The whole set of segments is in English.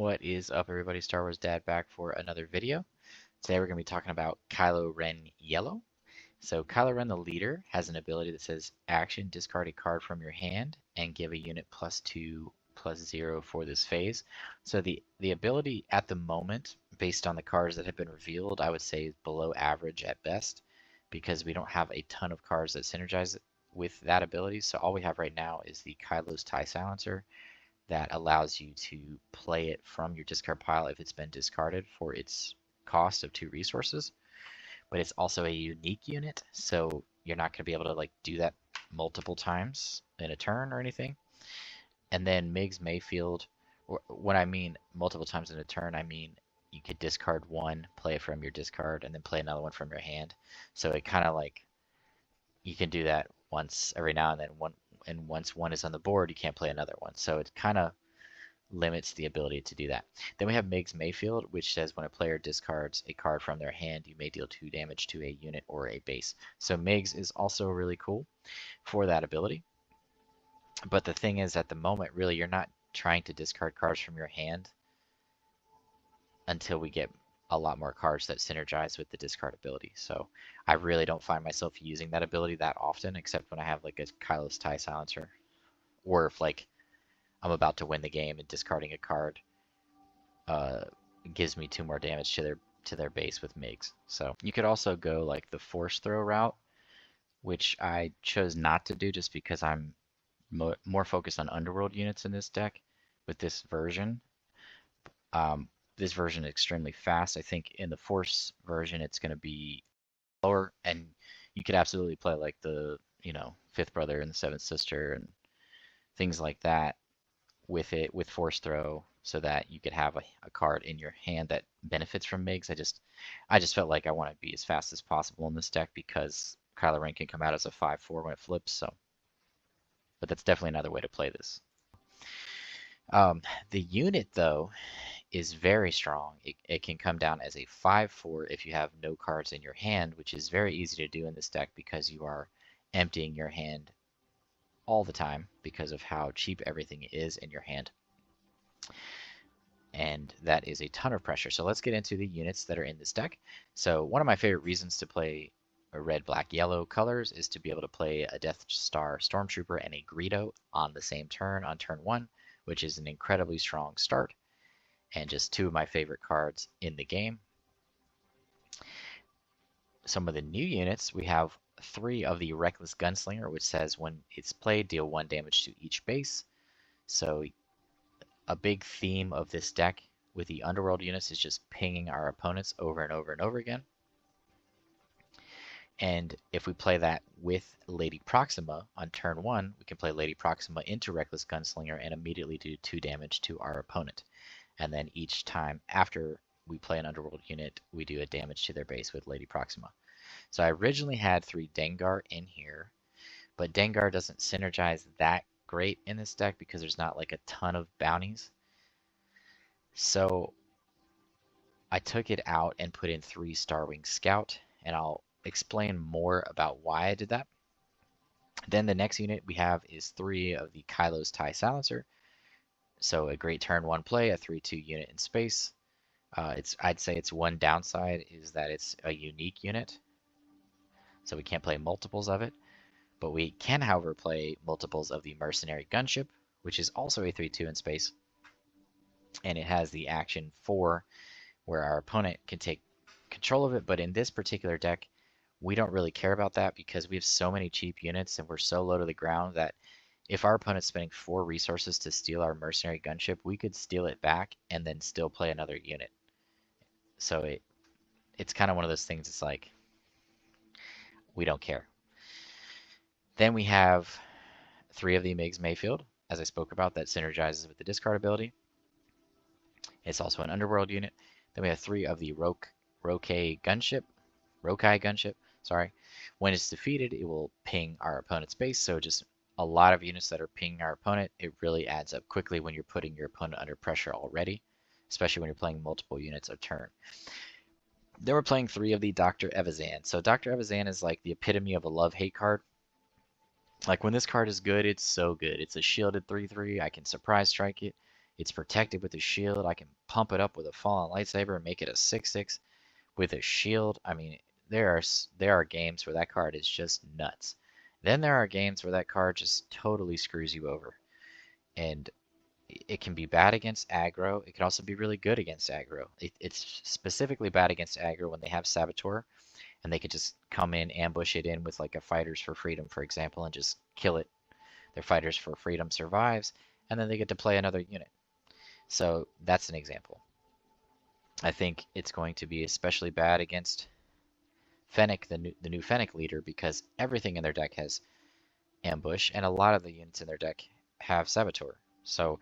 What is up, everybody? Star Wars Dad back for another video. Today we're going to be talking about Kylo Ren Yellow. So Kylo Ren the leader has an ability that says action, discard a card from your hand and give a unit +2/+0 for this phase. So the ability at the moment, based on the cards that have been revealed, I would say is below average at best, because we don't have a ton of cards that synergize with that ability. So all we have right now is the Kylo's TIE Silencer, that allows you to play it from your discard pile if it's been discarded for its cost of 2 resources. But it's also a unique unit, so you're not going to be able to do that multiple times in a turn or anything. And then Migs Mayfeld, or when I mean multiple times in a turn, I mean you could discard one, play it from your discard, and then play another one from your hand. So it kind of you can do that once every now and then. Once one is on the board, you can't play another one. So it kind of limits the ability to do that. Then we have Migs Mayfeld, which says when a player discards a card from their hand, you may deal 2 damage to a unit or a base. So Migs is also really cool for that ability. But the thing is, at the moment, really, you're not trying to discard cards from your hand until we get a lot more cards that synergize with the discard ability. So I really don't find myself using that ability that often, except when I have a Kylo's TIE Silencer, or if I'm about to win the game and discarding a card gives me 2 more damage to their base with Migs. So you could also go the force throw route, which I chose not to do just because I'm more focused on underworld units in this deck with this version. This version is extremely fast. I think in the Force version it's going to be slower, and you could absolutely play the Fifth Brother and the Seventh Sister and things like that with Force Throw, so that you could have a card in your hand that benefits from Migs. I just felt like I want to be as fast as possible in this deck because Kylo Ren can come out as a 5/4 when it flips. So, but that's definitely another way to play this. The unit, though, is very strong. It can come down as a 5/4 if you have no cards in your hand, which is very easy to do in this deck because you are emptying your hand all the time because of how cheap everything is in your hand. And that is a ton of pressure. So let's get into the units that are in this deck. So one of my favorite reasons to play a red, black, yellow colors is to be able to play a Death Star Stormtrooper and a Greedo on the same turn, on turn 1, which is an incredibly strong start, and just 2 of my favorite cards in the game. Some of the new units, we have 3 of the Reckless Gunslinger, which says when it's played, deal 1 damage to each base. So a big theme of this deck with the underworld units is just pinging our opponents over and over and over again. And if we play that with Lady Proxima on turn 1, we can play Lady Proxima into Reckless Gunslinger and immediately do 2 damage to our opponent. And then each time after we play an underworld unit, we do a damage to their base with Lady Proxima. So I originally had 3 Dengar in here, but Dengar doesn't synergize that great in this deck because there's not a ton of bounties. So I took it out and put in 3 Starwing Scout, and I'll explain more about why I did that. Then the next unit we have is 3 of the Kylo's TIE Silencer. So a great turn 1 play, a 3/2 unit in space. I'd say its one downside is that it's a unique unit, so we can't play multiples of it. But we can, however, play multiples of the Mercenary Gunship, which is also a 3/2 in space. And it has the action 4, where our opponent can take control of it. But in this particular deck, we don't really care about that because we have so many cheap units and we're so low to the ground that if our opponent's spending 4 resources to steal our Mercenary Gunship, we could steal it back and then still play another unit. So it's kind of one of those things, it's we don't care. Then we have 3 of the Migs Mayfeld, as I spoke about, that synergizes with the discard ability. It's also an underworld unit. Then we have 3 of the Rhokai Gunship. Sorry. When it's defeated, it will ping our opponent's base. So just a lot of units that are pinging our opponent. It really adds up quickly when you're putting your opponent under pressure already, especially when you're playing multiple units a turn. Then we're playing 3 of the Dr. Evazan. So Dr. Evazan is the epitome of a love-hate card. When this card is good, it's so good. It's a shielded 3/3. I can surprise strike it. It's protected with a shield. I can pump it up with a fallen lightsaber and make it a 6/6 with a shield. I mean, there are games where that card is just nuts. Then there are games where that card just totally screws you over. And it can be bad against aggro. It can also be really good against aggro. It's specifically bad against aggro when they have Saboteur, and they could just come in, ambush it in with like a Fighters for Freedom, for example, and just kill it. Their Fighters for Freedom survives, and then they get to play another unit. So that's an example. I think it's going to be especially bad against Fennec, the new Fennec leader, because everything in their deck has ambush, and a lot of the units in their deck have Saboteur. So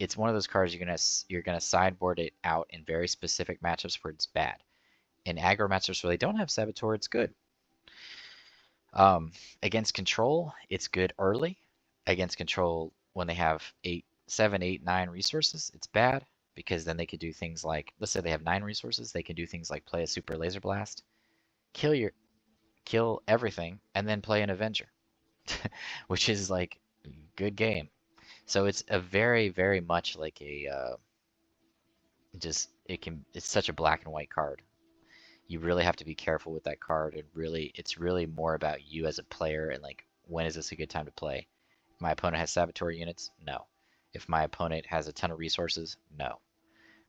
it's one of those cards you're gonna sideboard it out in very specific matchups where it's bad. In aggro matchups where they don't have Saboteur, it's good. Against control, it's good early. Against control, when they have 7, 8, 9 resources, it's bad because then they could do things like, let's say they have 9 resources, they can do things like play a Super Laser Blast, kill everything, and then play an Avenger, which is like good game. So it's a very, very much like a it's such a black and white card. You really have to be careful with that card, and really, it's really more about you as a player and like, when is this a good time to play? If my opponent has Saboteur units, no. If my opponent has a ton of resources, no.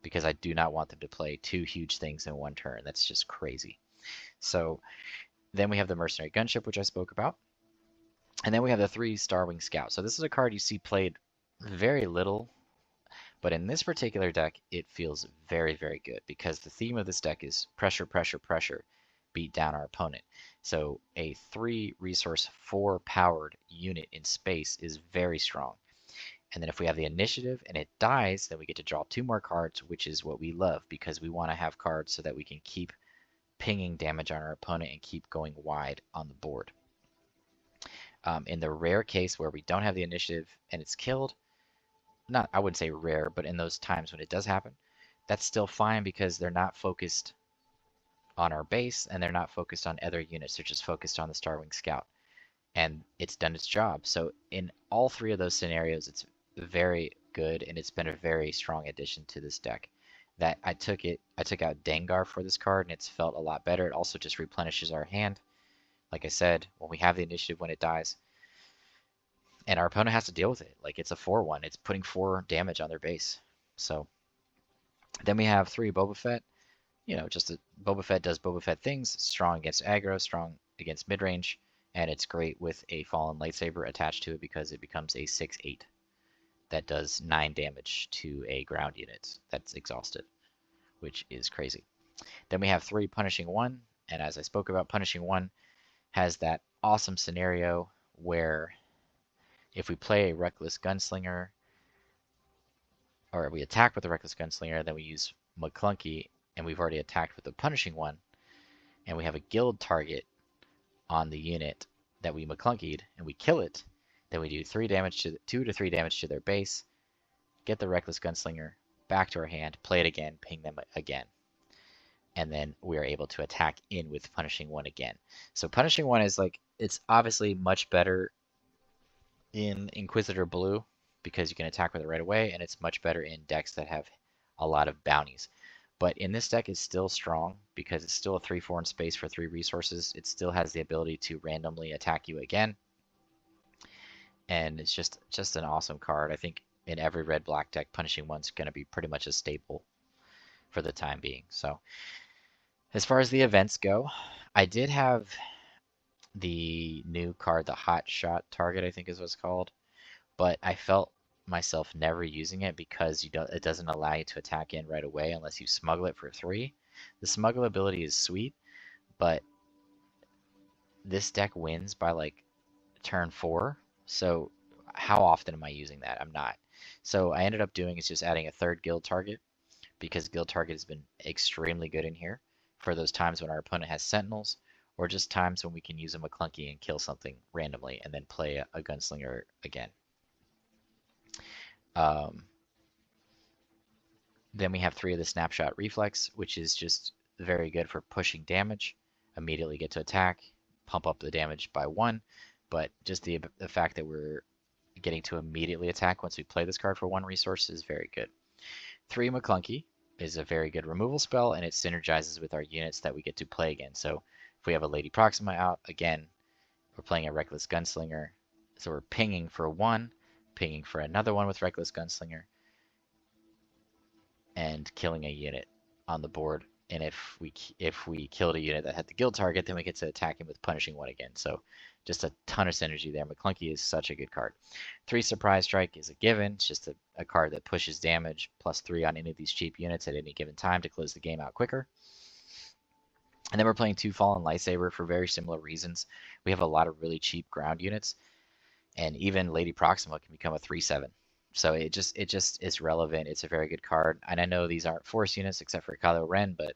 Because I do not want them to play 2 huge things in one turn. That's just crazy. So then we have the Mercenary Gunship, which I spoke about. And then we have the 3 Starwing Scout. So this is a card you see played very little, but in this particular deck, it feels very, very good because the theme of this deck is pressure, pressure, pressure, beat down our opponent. So a 3 resource, 4 powered unit in space is very strong. And then if we have the initiative and it dies, then we get to draw 2 more cards, which is what we love because we want to have cards so that we can keep pinging damage on our opponent and keep going wide on the board. In the rare case where we don't have the initiative and it's killed, I wouldn't say rare, but in those times when it does happen, that's still fine because they're not focused on our base and they're not focused on other units. They're just focused on the Starwing Scout, and it's done its job. So in all 3 of those scenarios, it's very good, and it's been a very strong addition to this deck. That I took out Dengar for this card, and it's felt a lot better. It also just replenishes our hand. Like I said, when we have the initiative when it dies, and our opponent has to deal with it. Like, it's a 4/1. It's putting 4 damage on their base. So then we have 3 Boba Fett. You know, Boba Fett does Boba Fett things. Strong against aggro, strong against mid-range, and it's great with a fallen lightsaber attached to it because it becomes a 6/8 that does 9 damage to a ground unit that's exhausted, which is crazy. Then we have 3 Punishing 1, and as I spoke about, Punishing 1 has that awesome scenario where if we play a Reckless Gunslinger, or we attack with a Reckless Gunslinger, then we use Ma Klounkee, and we've already attacked with the Punishing 1, and we have a guild target on the unit that we Ma Klounkeed, and we kill it, then we do 2 to 3 damage to their base, get the Reckless Gunslinger back to our hand, play it again, ping them again. And then we are able to attack in with Punishing 1 again. So Punishing 1 is like, it's obviously much better in Inquisitor Blue because you can attack with it right away, and it's much better in decks that have a lot of bounties. But in this deck, it's still strong because it's still a 3/4 in space for 3 resources. It still has the ability to randomly attack you again. And it's just an awesome card. I think in every red-black deck, Punishing 1's going to be pretty much a staple for the time being. So as far as the events go, I did have the new card, the Hot Shot Target, I think is what it's called, but I felt myself never using it because it doesn't allow you to attack in right away unless you smuggle it for 3. The smuggle ability is sweet, but this deck wins by like turn 4, so how often am I using that? I'm not. So I ended up doing is just adding a 3rd guild target because guild target has been extremely good in here for those times when our opponent has sentinels, or just times when we can use a Ma Klounkee and kill something randomly and then play a gunslinger again. Then we have 3 of the Snapshot Reflex, which is just very good for pushing damage. Immediately get to attack, pump up the damage by 1, but just the fact that we're getting to immediately attack once we play this card for 1 resource is very good. 3 Ma Klounkee is a very good removal spell, and it synergizes with our units that we get to play again. So if we have a Lady Proxima out, again, we're playing a Reckless Gunslinger. So we're pinging for 1, pinging for another one with Reckless Gunslinger, and killing a unit on the board. And if we killed a unit that had the guild target, then we get to attack him with Punishing One again. So just a ton of synergy there. Ma Klounkee is such a good card. 3 Surprise Strike is a given. It's just a card that pushes damage +3 on any of these cheap units at any given time to close the game out quicker. And then we're playing 2 Fallen Lightsaber for very similar reasons. We have a lot of really cheap ground units, and even Lady Proxima can become a 3/7. So it just is relevant. It's a very good card. And I know these aren't Force units except for Kylo Ren, but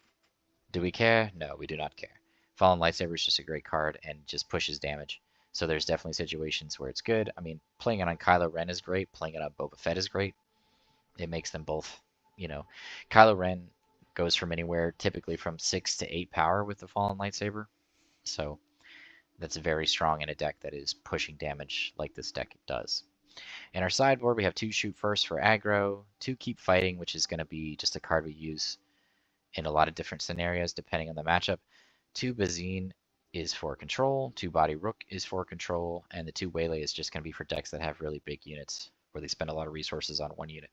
do we care? No, we do not care. Fallen Lightsaber is just a great card and just pushes damage. So there's definitely situations where it's good. I mean, playing it on Kylo Ren is great. Playing it on Boba Fett is great. It makes them both, you know. Kylo Ren goes from anywhere, typically from 6 to 8 power with the Fallen Lightsaber. So that's very strong in a deck that is pushing damage like this deck does. In our sideboard, we have 2 Shoot First for aggro, 2 Keep Fighting, which is going to be just a card we use in a lot of different scenarios depending on the matchup. 2 Bazine is for control, 2 Body Rook is for control, and the 2 Waylay is just going to be for decks that have really big units where they spend a lot of resources on 1 unit.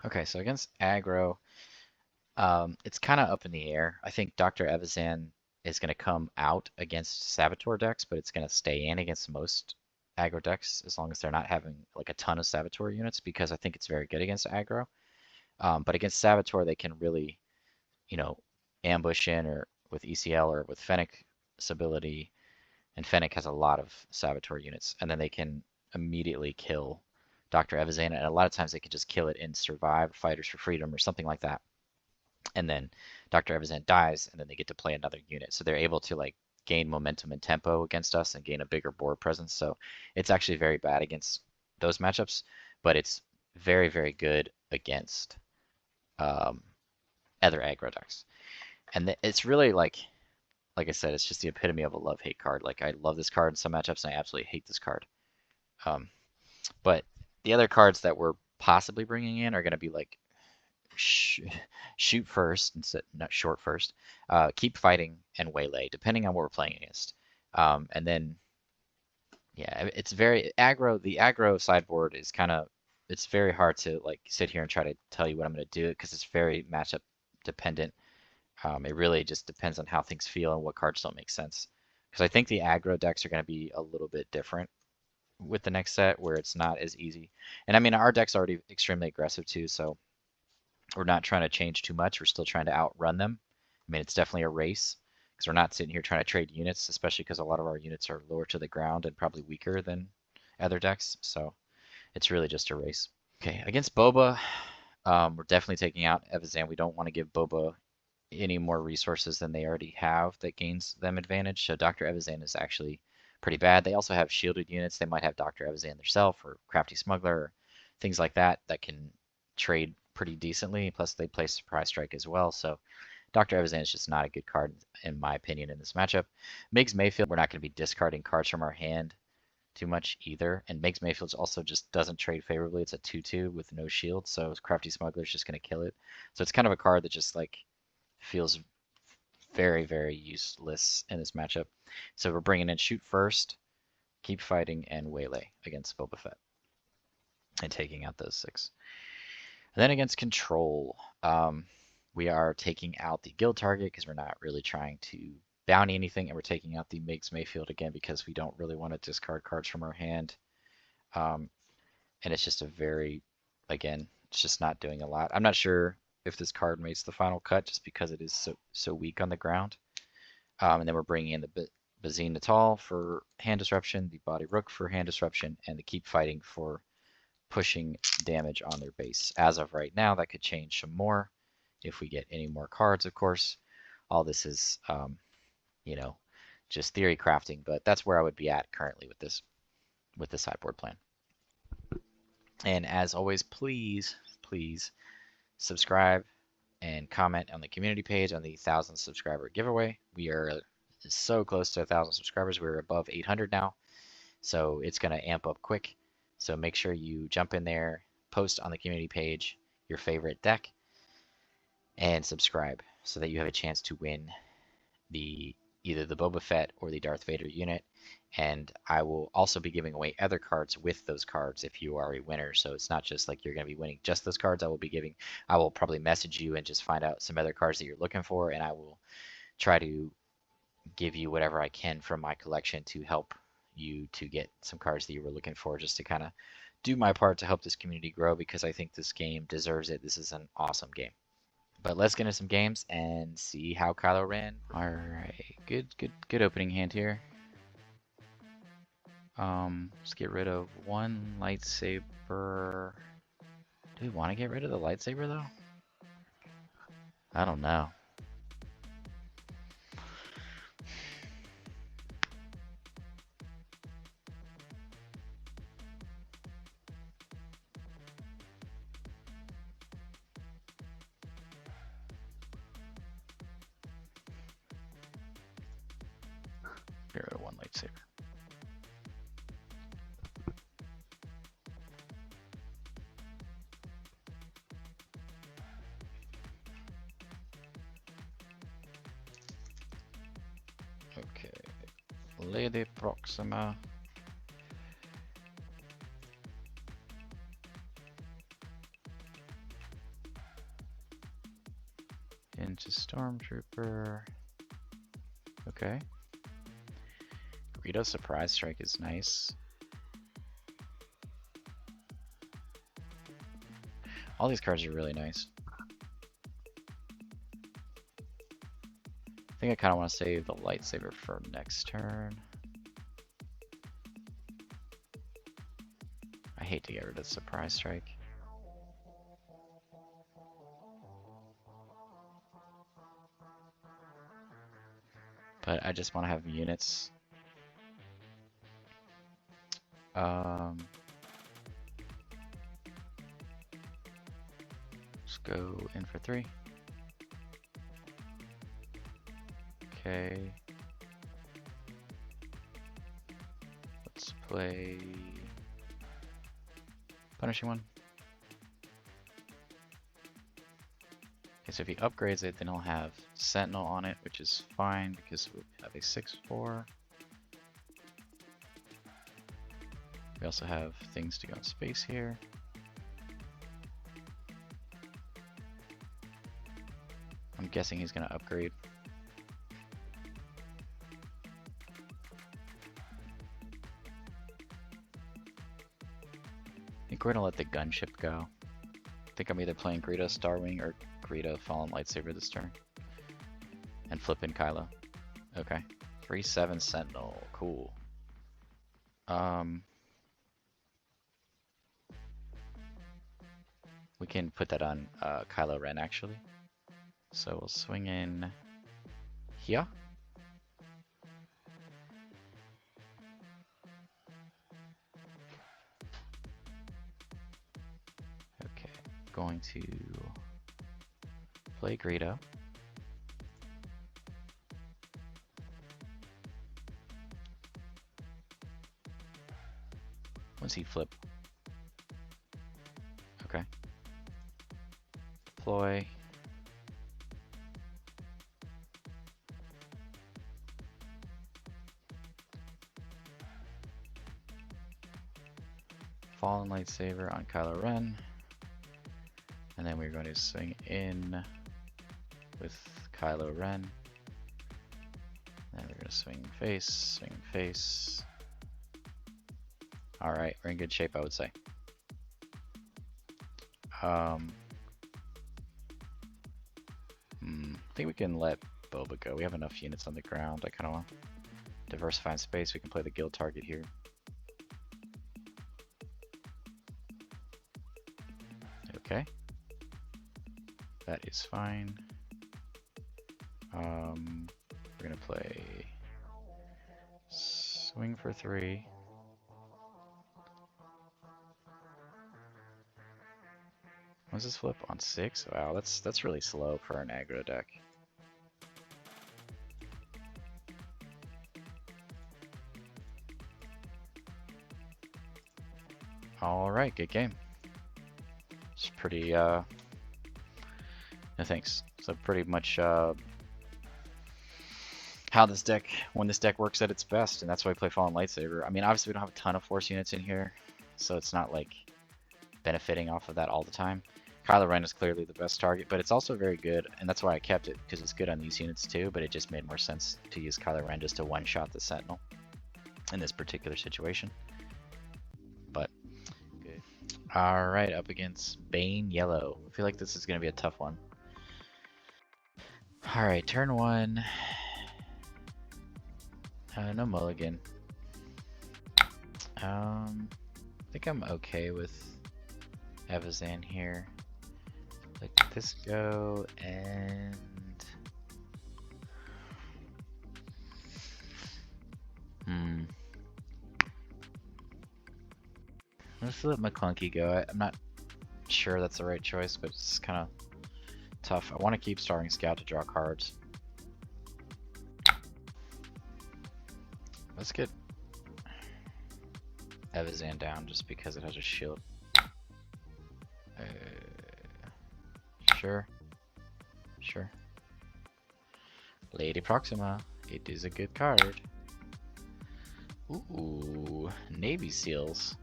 Okay, so against aggro, it's kind of up in the air. I think Dr. Evazan is going to come out against Saboteur decks, but it's going to stay in against most aggro decks as long as they're not having like a ton of Saboteur units, because I think it's very good against aggro. But against Saboteur, they can really, you know, ambush in or with ECL or with Fennec's ability, and Fennec has a lot of Saboteur units, and then they can immediately kill Dr. Evazan, and a lot of times they can just kill it in Survive, Fighters for Freedom, or something like that. And then Dr. Evazan dies, and then they get to play another unit. So they're able to like gain momentum and tempo against us and gain a bigger board presence. So it's actually very bad against those matchups, but it's very, very good against other aggro decks. And it's really like I said, it's just the epitome of a love-hate card. Like, I love this card in some matchups, and I absolutely hate this card. But the other cards that we're possibly bringing in are going to be like Shoot First, instead, not Short First, Keep Fighting, and Waylay, depending on what we're playing against. And then, yeah, it's very aggro. The aggro sideboard is kind of, it's very hard to like sit here and try to tell you what I'm going to do, because it's very matchup dependent. It really just depends on how things feel and what cards don't make sense. Because I think the aggro decks are going to be a little bit different with the next set, where it's not as easy. And I mean, our deck's already extremely aggressive too, so we're not trying to change too much. We're still trying to outrun them. I mean, it's definitely a race, because we're not sitting here trying to trade units, especially because a lot of our units are lower to the ground and probably weaker than other decks. So it's really just a race. Okay, against Boba, we're definitely taking out Evazan. We don't want to give Boba any more resources than they already have that gains them advantage. So Dr. Evazan is actually pretty bad. They also have shielded units. They might have Dr. Evazan themselves or Crafty Smuggler or things like that that can trade pretty decently. Plus they play Surprise Strike as well. So Dr. Evazan is just not a good card in my opinion in this matchup. Migs Mayfeld, we're not going to be discarding cards from our hand too much either. And Migs Mayfield also just doesn't trade favorably. It's a 2/2 with no shield. So Crafty Smuggler is just going to kill it. So it's kind of a card that just like feels very, very useless in this matchup. So we're bringing in Shoot First, Keep Fighting, and Waylay against Boba Fett, and taking out those 6. And then against Control, we are taking out the guild target because we're not really trying to bounty anything, and we're taking out the Migs Mayfield again because we don't really want to discard cards from our hand. And it's just a very, again, it's just not doing a lot. I'm not sure if this card makes the final cut just because it is so weak on the ground. And then we're bringing in the Bazine Natal for hand disruption, the Body Rook for hand disruption, and the Keep Fighting for pushing damage on their base. As of right now, that could change some more if we get any more cards, of course. All this is, you know, just theory crafting, but that's where I would be at currently with this sideboard plan. And as always, please subscribe and comment on the community page on the 1,000 subscriber giveaway. We are so close to 1,000 subscribers. We're above 800 now, so it's going to amp up quick. So make sure you jump in there, post on the community page your favorite deck, and subscribe so that you have a chance to win either the Boba Fett or the Darth Vader unit. And I will also be giving away other cards with those cards if you are a winner. So it's not just like you're going to be winning just those cards. I will probably message you and just find out some other cards that you're looking for, and I will try to give you whatever I can from my collection to help you to get some cards that you were looking for, just to kind of do my part to help this community grow, because I think this game deserves it. This is an awesome game. But let's get into some games and see how Kylo Ren. All right, good opening hand here. Let's get rid of one lightsaber. Do we want to get rid of the lightsaber though? I don't know. Get rid of one lightsaber. Okay, Lady Proxima. Into Stormtrooper. Okay. Greedo Surprise Strike is nice. All these cards are really nice. I think I kind of want to save the lightsaber for next turn. I hate to get rid of Surprise Strike. But I just want to have units. Let's go in for 3. Okay. Let's play Punishing One. Okay, so if he upgrades it, then he'll have Sentinel on it, which is fine because we have a 6/4. We also have things to go in space here. I'm guessing he's going to upgrade. I think we're going to let the gunship go. I think I'm either playing Greedo Starwing or Greedo Fallen Lightsaber this turn. And flipping Kylo. Okay. 3/7 Sentinel. Cool. We can put that on Kylo Ren actually. So we'll swing in here. Okay, going to play Greedo. Once he flip. Okay. Deploy. Fallen Lightsaber on Kylo Ren. And then we're going to swing in with Kylo Ren. And we're going to swing face. Alright, we're in good shape, I would say. I think we can let Boba go. We have enough units on the ground. I kind of want to diversify in space. We can play the guild target here. Okay. That is fine. We're going to play swing for 3. What's this flip? On 6? Wow, that's really slow for an aggro deck. Alright, good game. It's pretty, no thanks. So pretty much, how this deck, when this deck works at its best, and that's why I play Fallen Lightsaber. I mean, obviously we don't have a ton of Force units in here, so it's not like benefiting off of that all the time. Kylo Ren is clearly the best target, but it's also very good, and that's why I kept it, because it's good on these units too, but it just made more sense to use Kylo Ren just to one-shot the Sentinel in this particular situation. But, good. Alright, up against Bane Yellow. I feel like this is going to be a tough one. Alright, turn 1. No mulligan. I think I'm okay with Evazan here. Let this go, and let's let Ma Klounkee go. I'm not sure that's the right choice, but it's kind of tough. I want to keep Starring Scout to draw cards. Let's get Evazan down just because it has a shield. Sure. Lady Proxima. It is a good card. Ooh, Navy Seals.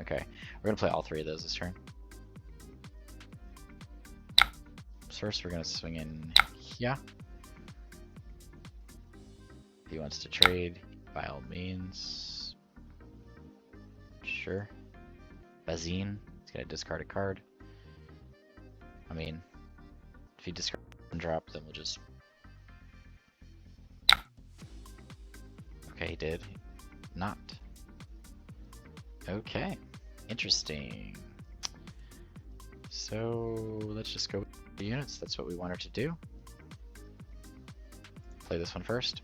Okay, we're gonna play all 3 of those this turn. First, we're gonna swing in here. If he wants to trade, by all means. Sure. Sabine. He's gonna discard a card. I mean, if he discards and drop, then we'll just. Okay, he did. Not. Okay. Interesting. So let's just go with the units. That's what we wanted to do. Play this one first.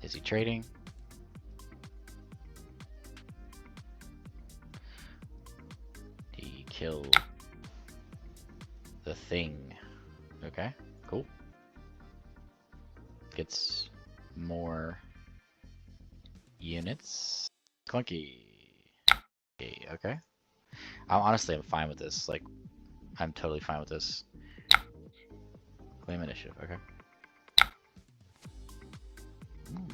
Is he trading? He killed the thing. Okay, cool. Gets more units. Clunky. Okay. I'm fine with this. Like, I'm totally fine with this. Claim initiative. Okay. Ooh.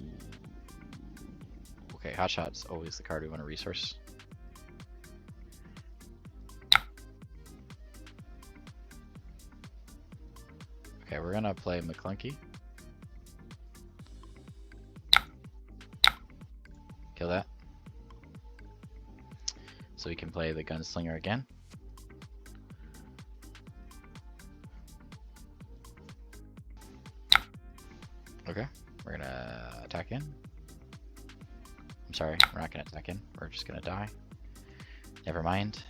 Okay, Hotshot's always the card we want to resource. Okay, we're gonna play Ma Klounkee. Kill that. So we can play the Gunslinger again. Okay, we're gonna attack in. I'm sorry, we're not gonna attack in. We're just gonna die. Never mind.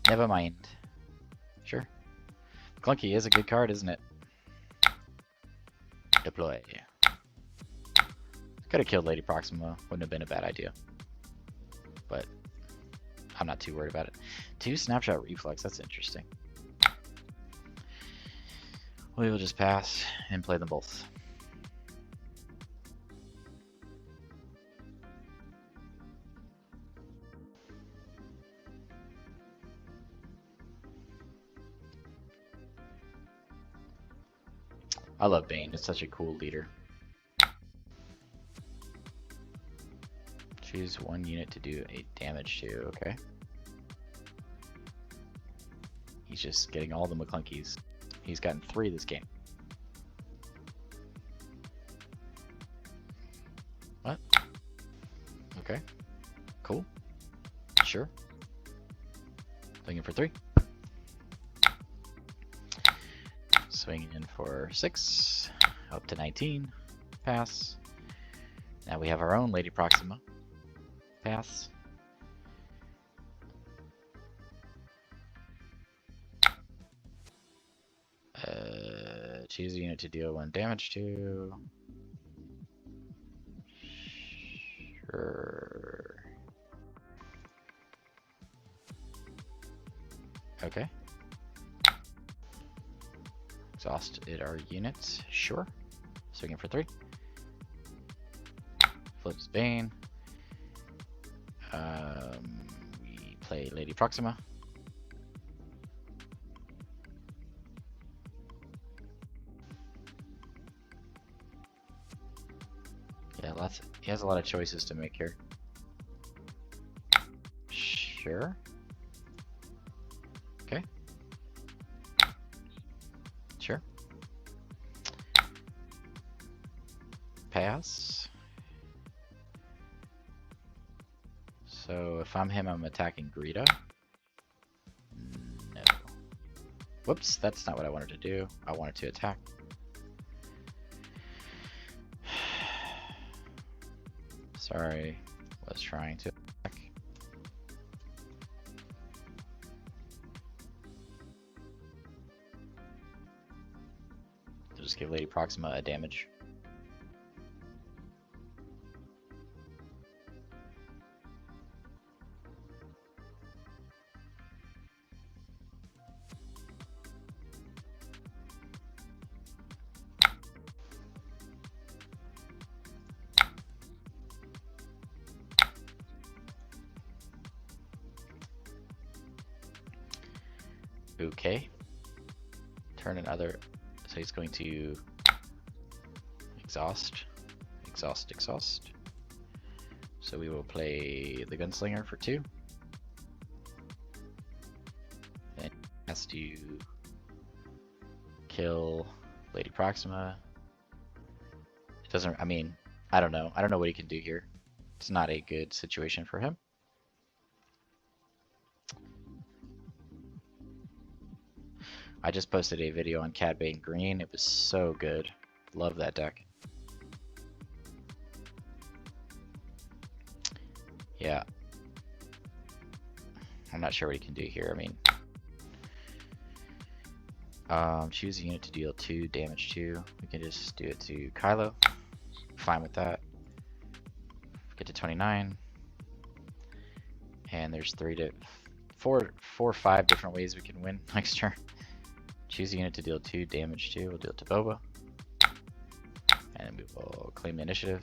Never mind. Sure. Clunky is a good card, isn't it? Deploy. Could have killed Lady Proxima. Wouldn't have been a bad idea. But I'm not too worried about it. 2 Snapshot Reflex. That's interesting. We will just pass and play them both. I love Bane. It's such a cool leader. Choose 1 unit to do 8 damage to. Okay. He's just getting all the Ma Klounkees. He's gotten 3 this game. What? Okay. Cool. Sure. Swinging for 3. Swinging in for 6. Up to 19. Pass. Now we have our own Lady Proxima. Pass. Choose a unit to deal 1 damage to. Sure. Okay. Exhausted our units. Sure. Swinging for 3. flips Bane. We play Lady Proxima. Yeah, he has a lot of choices to make here. Sure. Okay. Sure. Pass. So if I'm him, I'm attacking Greedo. No. Whoops, that's not what I wanted to do. I wanted to attack. Sorry, was trying to attack. To just give Lady Proxima a damage. Okay. Turn another. So he's going to exhaust. So we will play the Gunslinger for 2. Then he has to kill Lady Proxima. It doesn't. I mean, I don't know. I don't know what he can do here. It's not a good situation for him. I just posted a video on Cad Bane Green. It was so good. Love that deck. Yeah. I'm not sure what he can do here. I mean, choose a unit to deal 2 damage to. We can just do it to Kylo. Fine with that. Get to 29. And there's 4 or 5 different ways we can win next turn. Choose a unit to deal 2 damage to. We'll deal it to Boba. And we will claim the initiative.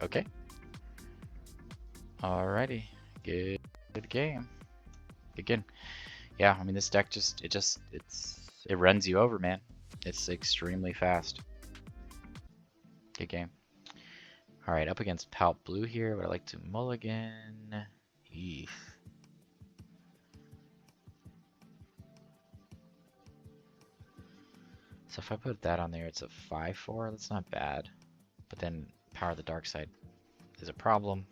Okay. Alrighty. Good game. Again. Yeah, I mean this deck it runs you over, man. It's extremely fast. Good game. Alright, up against Palp Blue here. Would I like to mulligan? Eef. So if I put that on there, it's a 5/4. That's not bad. But then Power of the Dark Side is a problem.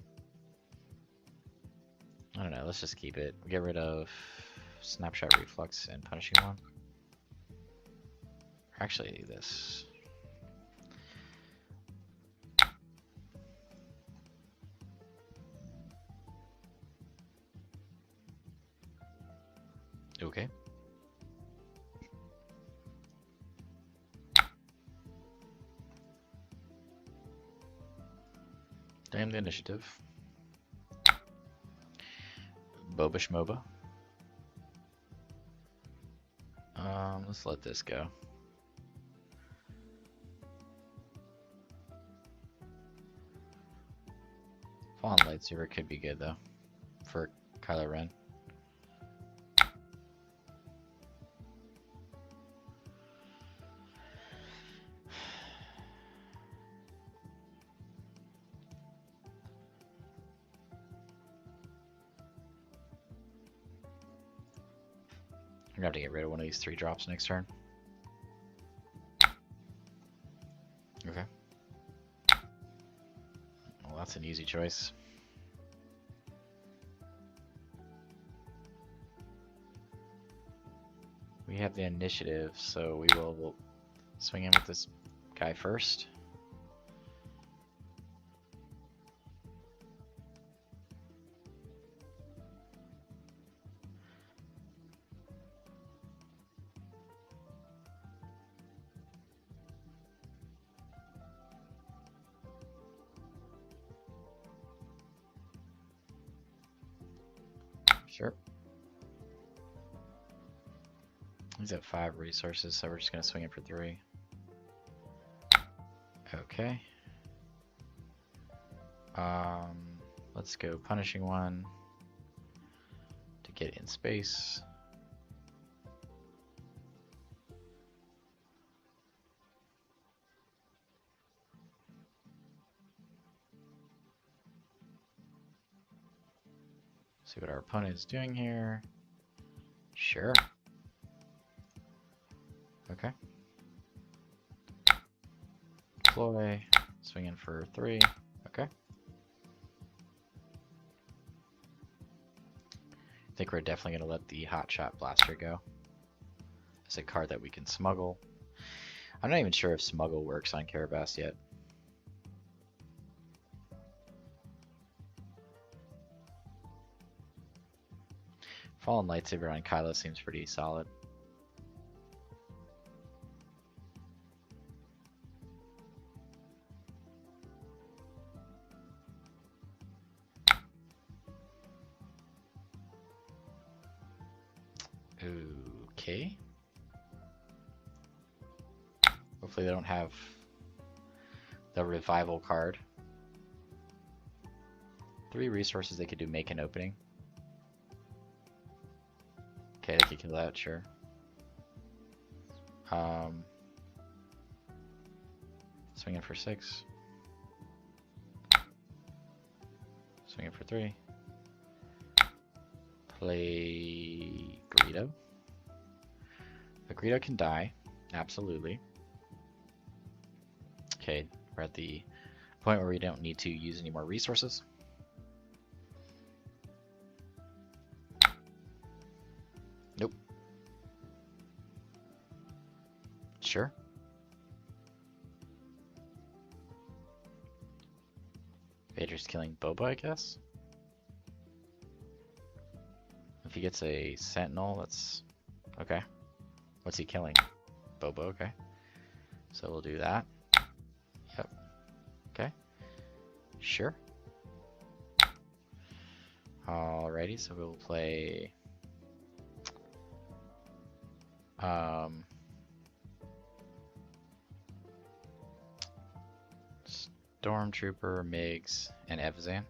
I don't know. Let's just keep it. Get rid of Snapshot Reflux and Punishing One. Actually, this. Okay. Damn the initiative. Boba Shmoba. Let's let this go. Fallen Lightsaber could be good though for Kylo Ren. I'm gonna have to get rid of one of these 3 drops next turn. Okay. Well, that's an easy choice. We have the initiative, so we'll swing in with this guy first. Sure. He's at 5 resources, so we're just gonna swing it for 3. Okay. Let's go punishing one to get in space. See what our opponent is doing here. Sure. Okay. Deploy. Swing in for 3. Okay. I think we're definitely going to let the Hotshot Blaster go. It's a card that we can smuggle. I'm not even sure if smuggle works on Carabas yet. Fallen Lightsaber on Kylo seems pretty solid. Okay. Hopefully they don't have the revival card. 3 resources they could do make an opening. Okay, they could kill that, sure. Swinging for 6. Swinging for 3. Play Greedo. But Greedo can die, absolutely. Okay, we're at the point where we don't need to use any more resources. Nope. Sure. Vader's killing Boba, I guess. If he gets a Sentinel, that's okay. What's he killing? Boba, okay. So we'll do that. Yep. Okay. Sure. Alrighty, so we'll play Stormtrooper, Migs, and Evazan.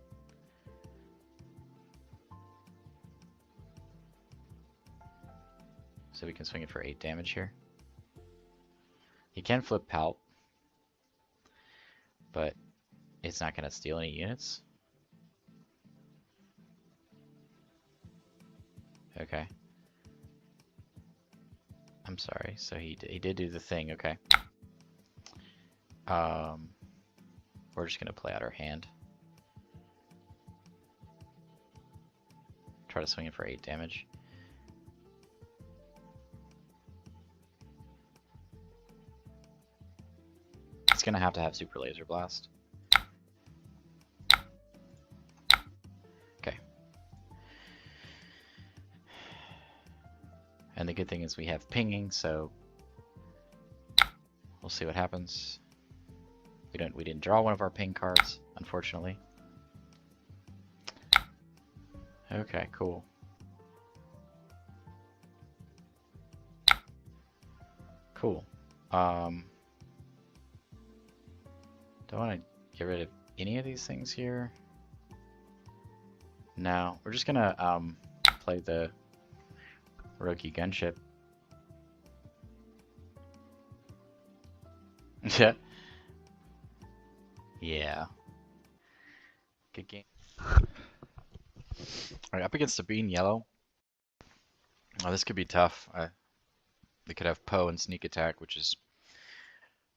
So we can swing it for 8 damage here. He can flip Palp, but it's not going to steal any units. Okay. I'm sorry, so he did do the thing, okay. We're just going to play out our hand. Try to swing it for 8 damage. It's going to have Super Laser Blast. Okay. And the good thing is we have pinging, so we'll see what happens. We didn't draw one of our ping cards, unfortunately. Okay, cool. Cool. Don't want to get rid of any of these things here. No, we're just gonna play the Rhokai Gunship. Yeah. Yeah. Good game. Alright, up against Sabine Yellow. Oh, this could be tough. They could have Poe and Sneak Attack, which is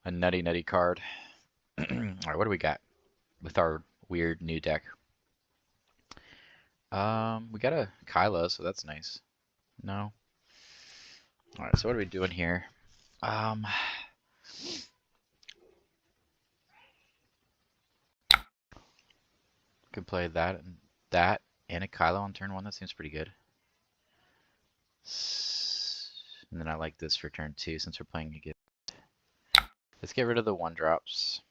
a nutty card. Alright, what do we got with our weird new deck? We got a Kylo, so that's nice. No. Alright, so what are we doing here? Could play that and a Kylo on turn 1. That seems pretty good. And then I like this for turn 2 since we're playing again. Let's get rid of the 1-drops.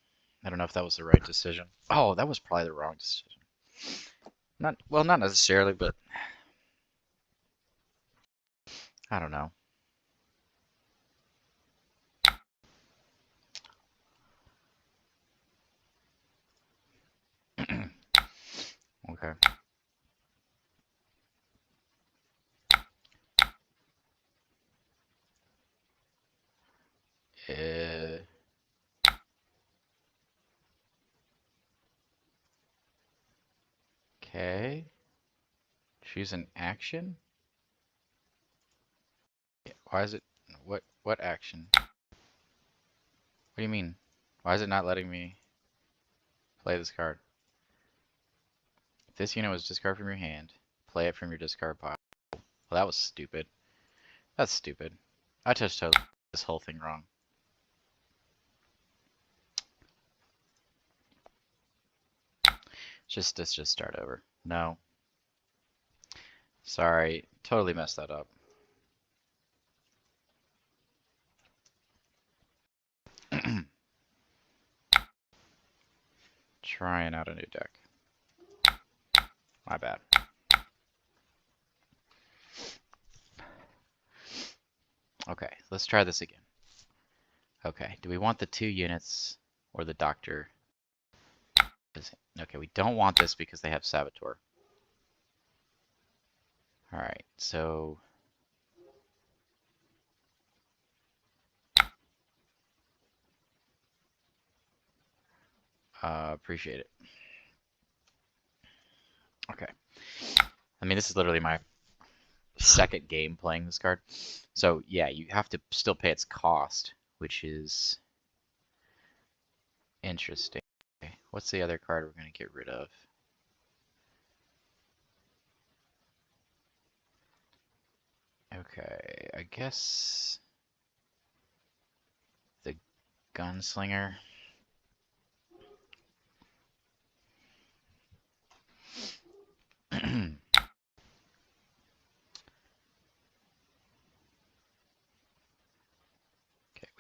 I don't know if that was the right decision. Oh, that was probably the wrong decision. Not necessarily, but I don't know. Okay. Choose an action? Why is it... What action? What do you mean? Why is it not letting me play this card? If this unit was discard from your hand, play it from your discard pile. Well, that was stupid. That's stupid. I just totally this whole thing wrong. Let's just start over. No. Sorry, totally messed that up. Trying out a new deck. My bad. Okay, let's try this again. Okay, do we want the 2 units or the doctor? Okay, we don't want this because they have Saboteur. Alright, so... appreciate it. Okay. I mean, this is literally my second game playing this card. So, yeah, you have to still pay its cost, which is interesting. Okay, what's the other card we're going to get rid of? Okay, I guess the Gunslinger.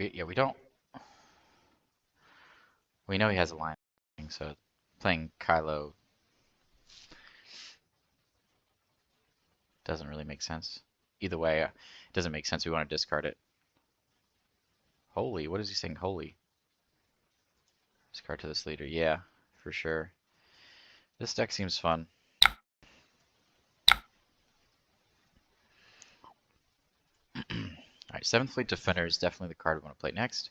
Okay, we don't. We know he has a line, so playing Kylo doesn't really make sense. Either way, it doesn't make sense. We want to discard it. Holy, what is he saying? Holy. Discard to this leader. Yeah, for sure. This deck seems fun. Alright, 7th Fleet Defender is definitely the card we want to play next.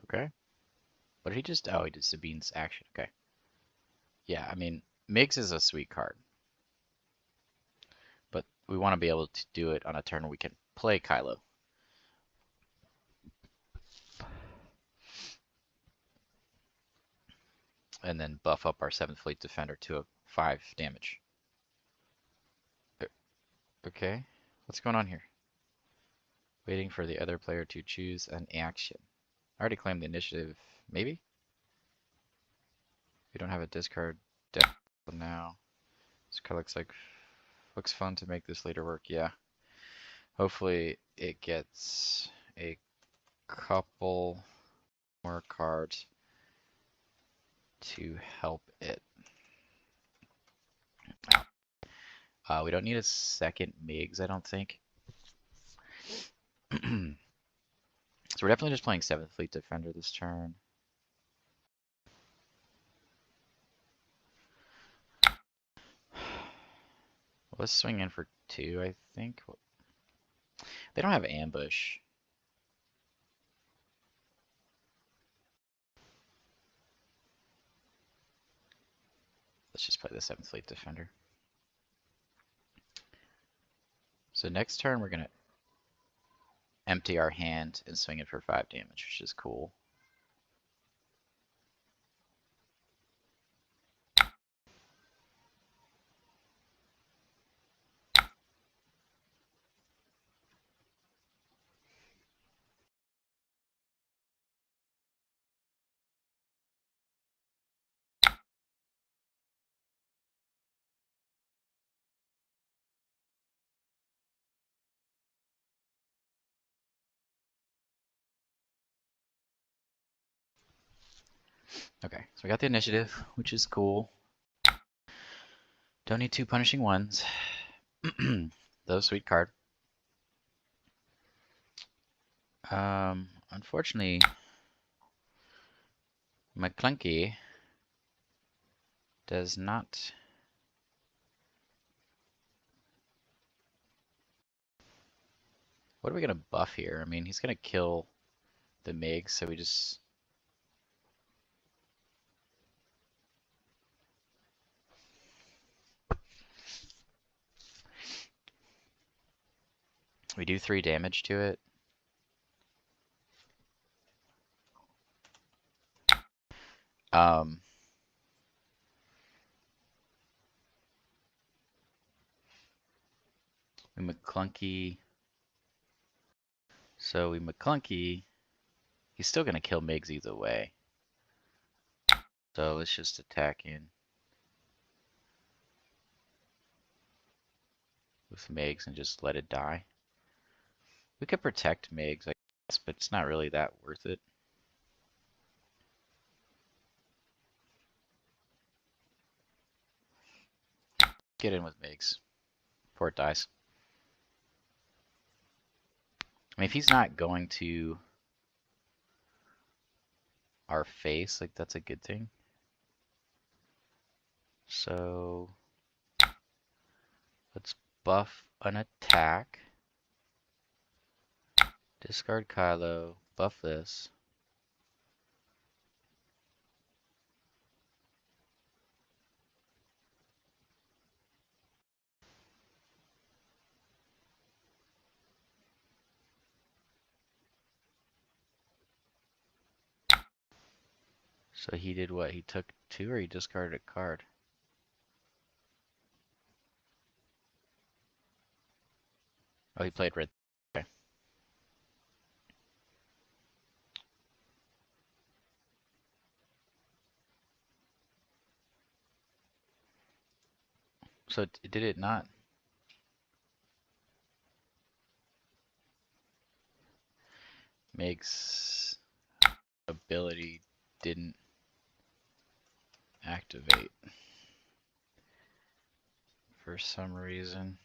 Okay. What did he just... Oh, he did Sabine's action. Okay. Yeah, I mean, Migs is a sweet card. But we want to be able to do it on a turn where we can play Kylo. And then buff up our 7th Fleet Defender to a 5 damage. Okay, what's going on here? Waiting for the other player to choose an action. I already claimed the initiative, maybe? We don't have a discard deck now. This card looks fun to make this later work, yeah. Hopefully it gets a couple more cards to help it out. We don't need a second Migs, I don't think. So we're definitely just playing 7th Fleet Defender this turn. Let's swing in for 2, I think. They don't have ambush. Let's just play the 7th Fleet Defender. So next turn we're going to empty our hand and swing it for 5 damage, which is cool. Okay, so we got the initiative, which is cool. Don't need 2 punishing ones. Though, sweet card. Unfortunately, Ma Klounkee does not What are we gonna buff here? I mean, he's gonna kill the Migs, so we just... We do 3 damage to it. We Ma Klounkee. So we Ma Klounkee. He's still gonna kill Migs either way. So let's just attack in with Migs and just let it die. We could protect Migs, I guess, but it's not really that worth it. Get in with Migs before it dies. I mean, if he's not going to our face, like, that's a good thing. So let's buff an attack. Discard Kylo, buff this. So he did what? He took 2 or he discarded a card? Oh, he played red. Okay. So did it not? Makes ability didn't activate for some reason.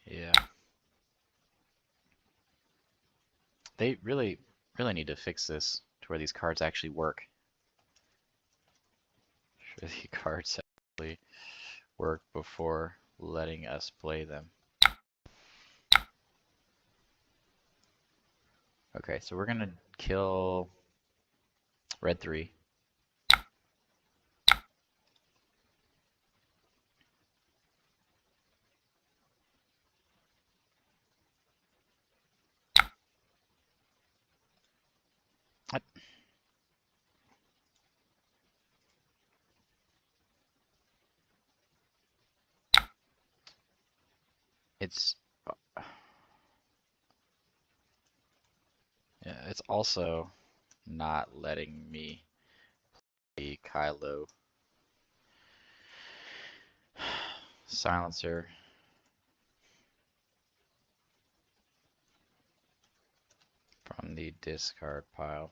Yeah. They really need to fix this to where these cards actually work. Sure, the cards actually work before letting us play them. Okay, so we're gonna kill red 3. What? It's yeah, it's also not letting me play Kylo Silencer. From the discard pile.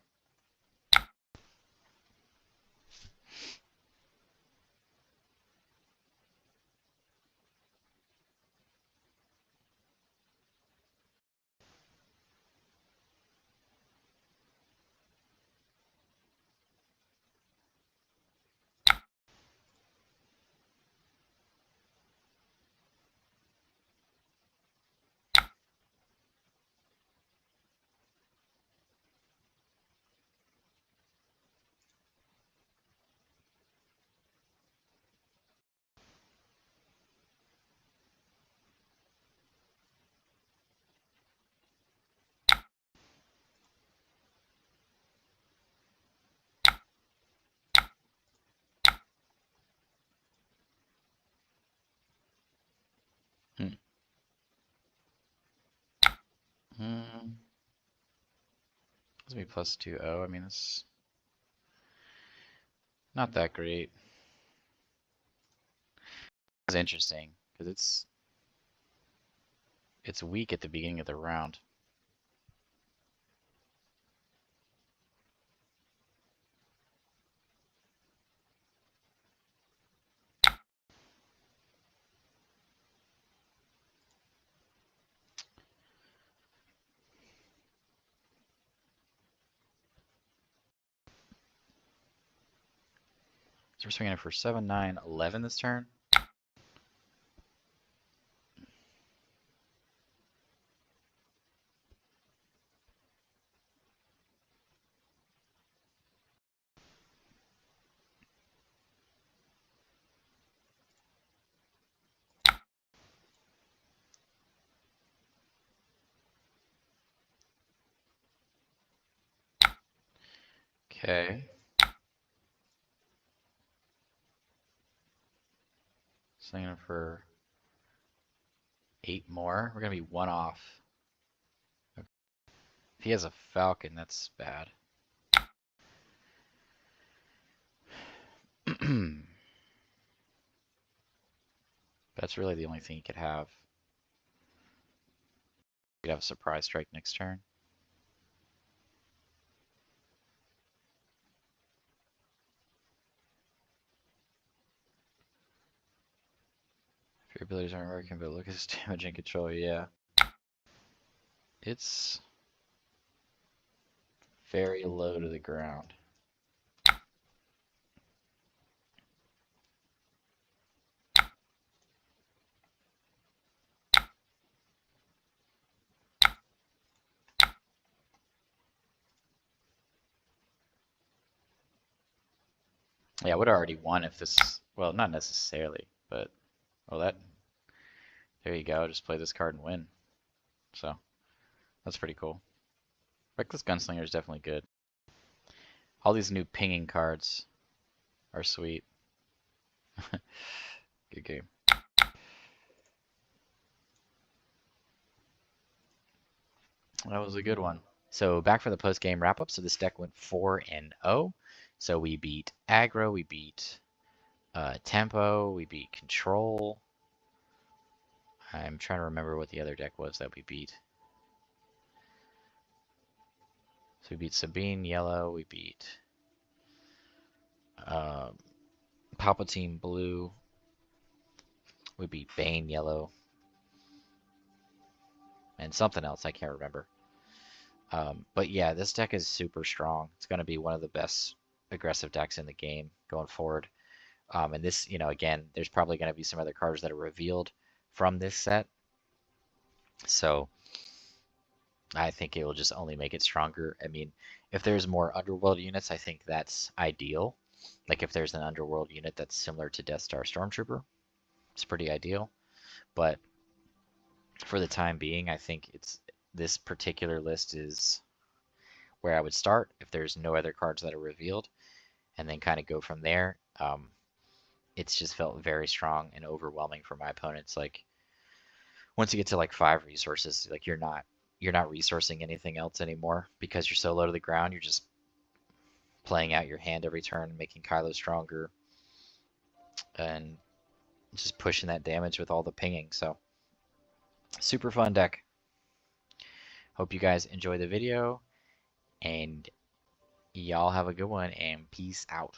Hmm. This will be plus 2-0. I mean, it's not that great. It's interesting because it's weak at the beginning of the round. So we're swinging for 7, 9, 11 this turn. Okay. Swinging for 8 more. We're going to be 1 off. Okay. If he has a Falcon, that's bad. That's really the only thing he could have. He could have a surprise strike next turn. If your abilities aren't working, but look at his damage and control, yeah. It's very low to the ground. Yeah, I would have already won if this, well, not necessarily, but, well, that, there you go, just play this card and win. So, that's pretty cool. Reckless Gunslinger is definitely good. All these new pinging cards are sweet. Good game. That was a good one. So back for the post-game wrap-up. So this deck went 4-0. So we beat aggro, we beat tempo, we beat control. I'm trying to remember what the other deck was that we beat. So we beat Sabine Yellow, we beat Palpatine Blue, we beat Bane Yellow, and something else I can't remember. But yeah, this deck is super strong. It's going to be one of the best aggressive decks in the game going forward. And this, you know, again, there's probably going to be some other cards that are revealed from this set. So I think it will just only make it stronger. I mean, if there's more Underworld units, I think that's ideal. Like if there's an Underworld unit that's similar to Death Star Stormtrooper, it's pretty ideal. But for the time being, I think this particular list is where I would start if there's no other cards that are revealed, and then kind of go from there. It's just felt very strong and overwhelming for my opponents. Like once you get to like 5 resources, like you're not resourcing anything else anymore because you're so low to the ground. You're just playing out your hand every turn, making Kylo stronger, and just pushing that damage with all the pinging. So super fun deck. Hope you guys enjoy the video, and y'all have a good one, and peace out.